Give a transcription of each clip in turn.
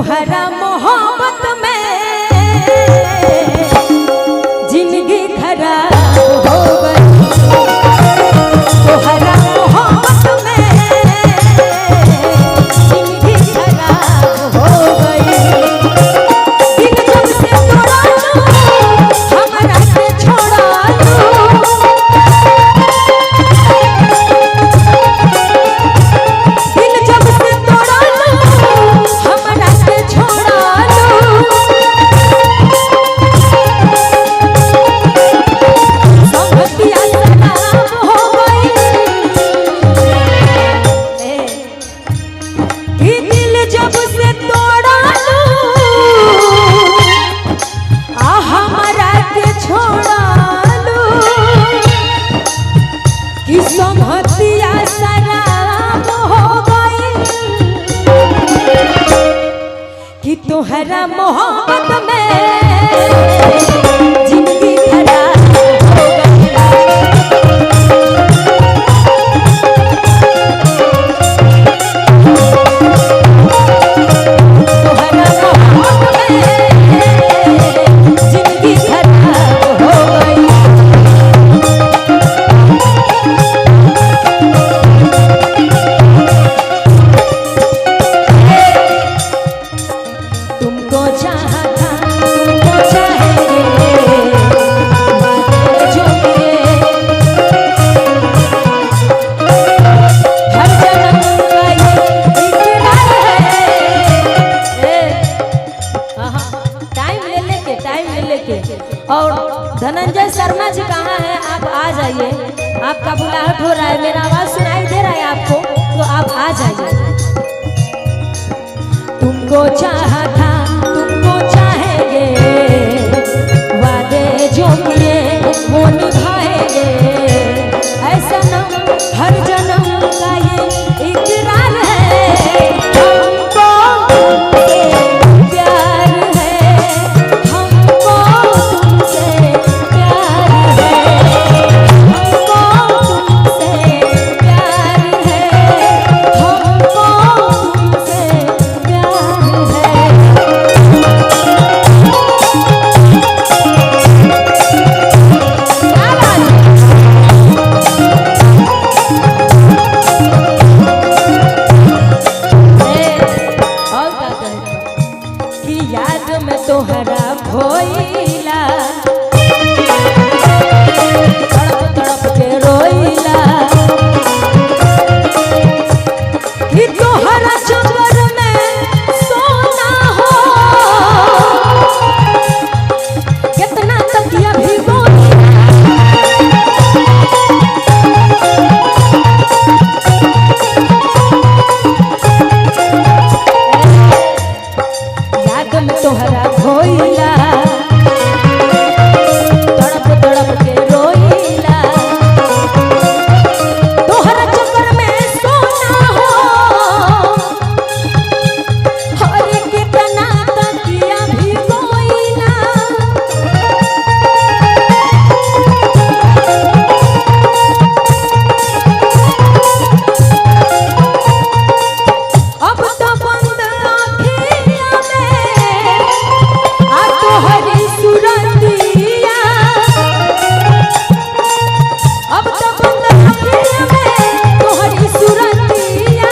तोहरा मोहब्बत में जिंदगी खराब हो गई। तोहरा मोहब्बत में जिंदगी खराब हो गई। दिल जब से तोड़ा लो हमरा से छोड़ा लो। दिल जब से तोड़ा लो हमरा से छोड़ा लो। संगतिया खराब हो गई। कि दिल जब से तोड़ा लो हमरा के छोड़ा लो। कि संगतिया शराब हो गई। कि तोहरा मोहब्बत में जिंदगी खराब हो गई। तोहरा मोहब्बत में जिंदगी खराब हो गई। तुमको चाहा था तुमको चाहेंगे वादे जो किए हर जन्म का ये इकरार है। टाइम ले लेके और धनंजय शर्मा जी कहाँ हैं? आप आ जाइए। आपका बुलाहट हो रहा है, मेरा आवाज सुनाई दे रहा है आपको, तो आप आ जाइए। तुमको चाहा था तुमको चाहेंगे वादे जो किए वो निभाएंगे। ऐसा न हर जन्म का ये इकरार है। हमको तुमसे प्यार है। हमको तुमसे प्यार है। हमको तुमसे प्यार है। हमको तुमसे प्यार है। और क्या कहे कि याद में तोहरा खोइला तड़प तड़प के रोइला। कि तोहरा चक्कर में सोना हो कितना तकिया भिगोई। याद में तोहरा खोइला तड़प तड़प के रोइला। तोहरा चक्कर में सोना हो और कितना तकिया भिगोइला। अब तो बंद आँखिया में आ तोहरी सुरतिया। अब तो बंद आँखिया में तोहरी सुरतिया।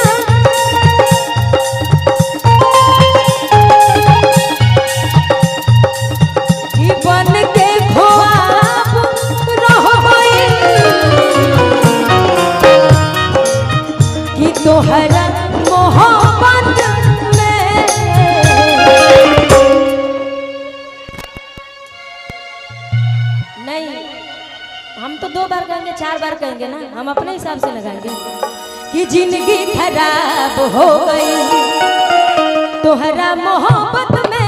कि बन के ख्वाब रह गई। कि तोहरा मोहब्बत में नहीं, हम तो 2 बार कहेंगे 4 बार कहेंगे ना, हम अपने हिसाब से लगाएंगे। कि जिंदगी खराब हो गई तोहरा मोहब्बत में